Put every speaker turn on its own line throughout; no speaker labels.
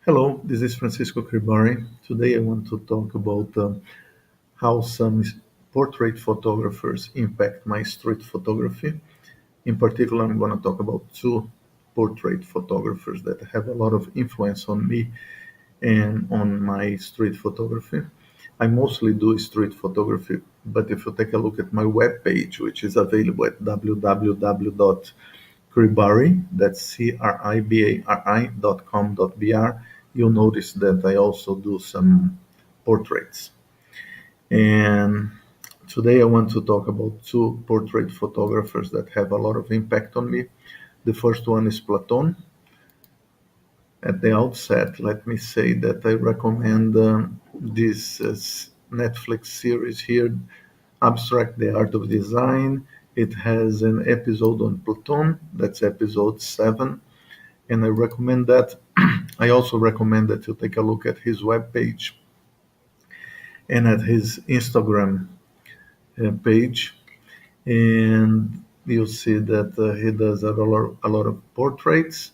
Hello, this is Francisco Cribari. Today I want to talk about how some portrait photographers impact my street photography. In particular, I'm going to talk about two portrait photographers that have a lot of influence on me and on my street photography. I mostly do street photography, but if you take a look at my webpage, which is available at www.cribari, that's cribari.com.br, you'll notice that I also do some portraits. And today I want to talk about two portrait photographers that have a lot of impact on me. The first one is Platon. At the outset, let me say that I recommend this Netflix series here, Abstract the Art of Design. It has an episode on Platon, that's episode 7, and I recommend that. I also recommend that you take a look at his webpage and at his Instagram page, and you'll see that he does a lot of portraits,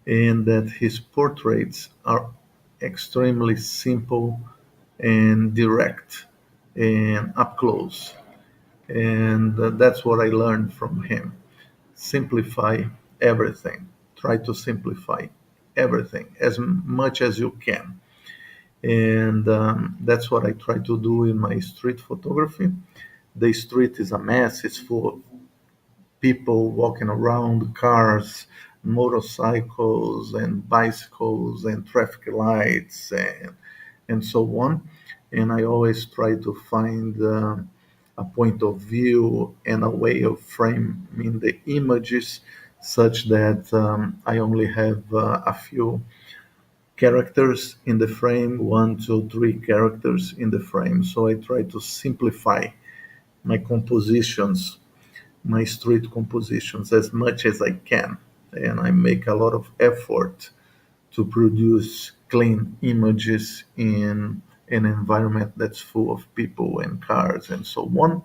and that his portraits are extremely simple and direct and up close. And that's what I learned from him. Simplify everything. Try to simplify everything as much as you can. And that's what I try to do in my street photography. The street is a mess, it's full of people walking around, cars, motorcycles, and bicycles, and traffic lights, and so on. And I always try to find a point of view and a way of framing the images such that I only have a few characters in the frame, one, two, three characters in the frame. So I try to simplify my compositions, my street compositions, as much as I can. And I make a lot of effort to produce clean images in an environment that's full of people and cars and so on.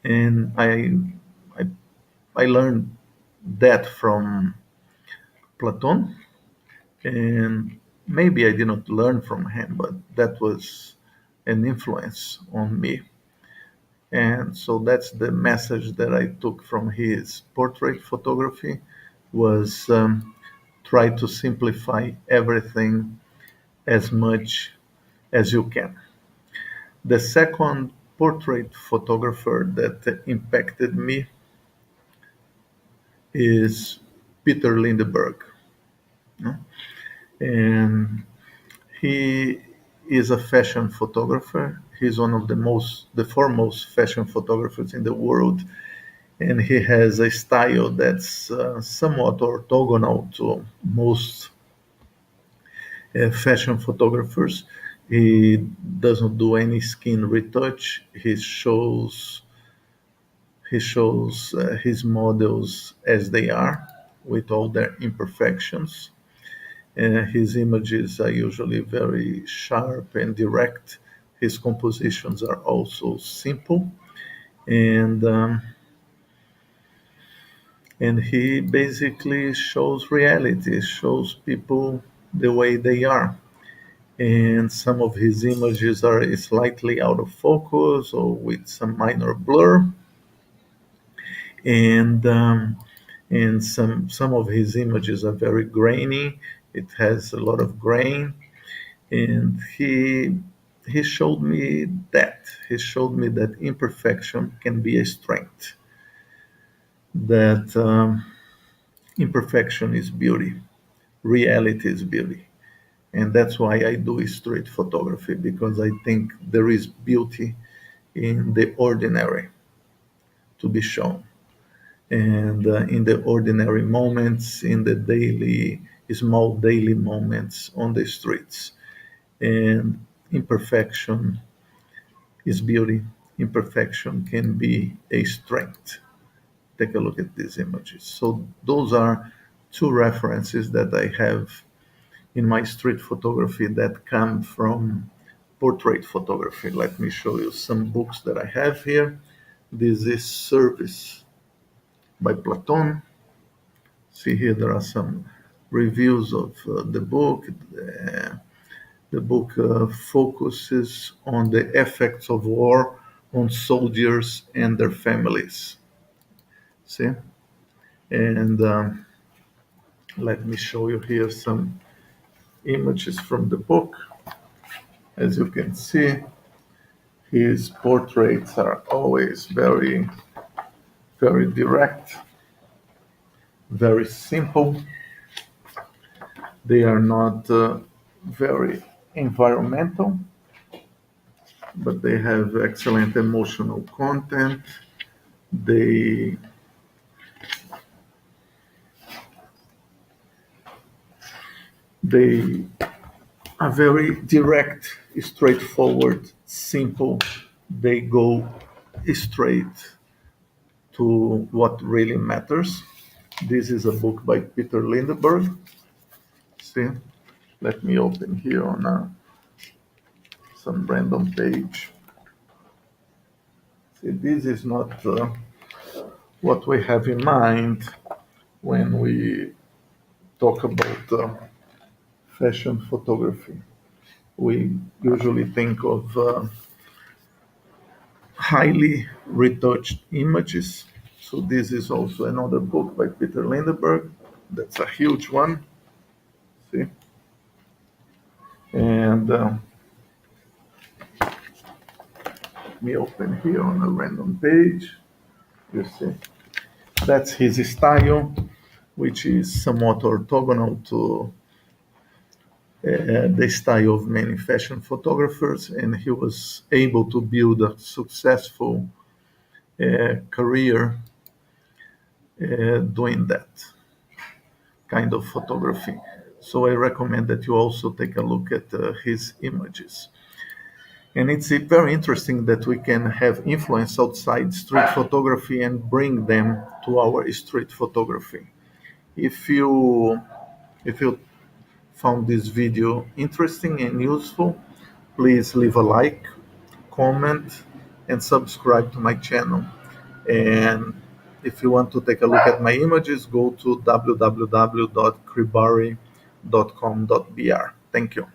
And I, I learned that from Platon, and maybe I did not learn from him, but that was an influence on me. And so that's the message that I took from his portrait photography was try to simplify everything as much as you can. The second portrait photographer that impacted me is Peter Lindbergh. No? And he is a fashion photographer. He's one of the foremost fashion photographers in the world, and he has a style that's somewhat orthogonal to most fashion photographers. He doesn't do any skin retouch. He shows his models as they are, with all their imperfections. His images are usually very sharp and direct. His compositions are also simple, and he basically shows reality, shows people the way they are. And some of his images are slightly out of focus or with some minor blur, and some of his images are very grainy. It has a lot of grain, and he showed me that imperfection can be a strength, that imperfection is beauty, reality is beauty. And that's why I do street photography, because I think there is beauty in the ordinary to be shown, and in the ordinary moments, in the small daily moments on the streets. And imperfection is beauty. Imperfection can be a strength. Take a look at these images. So those are two references that I have in my street photography that come from portrait photography. Let me show you some books that I have here. This is Service by Platon. See here, there are some reviews of the book. The book focuses on the effects of war on soldiers and their families. See? And let me show you here some images from the book. As you can see, his portraits are always very, very direct, very simple. They are not very environmental, but they have excellent emotional content. They they are very direct, straightforward, simple. They go straight to what really matters. This is a book by Peter Lindbergh. See, let me open here on some random page. See, this is not what we have in mind when we talk about fashion photography. We usually think of highly retouched images. So this is also another book by Peter Lindbergh. That's a huge one. See, and let me open here on a random page. You see, that's his style, which is somewhat orthogonal to the style of many fashion photographers, and he was able to build a successful career doing that kind of photography. So I recommend that you also take a look at his images. And it's very interesting that we can have influence outside street photography and bring them to our street photography. If you if you found this video interesting and useful, please leave a like, comment, and subscribe to my channel. And if you want to take a look at my images, go to www.kribari.com.br. Thank you.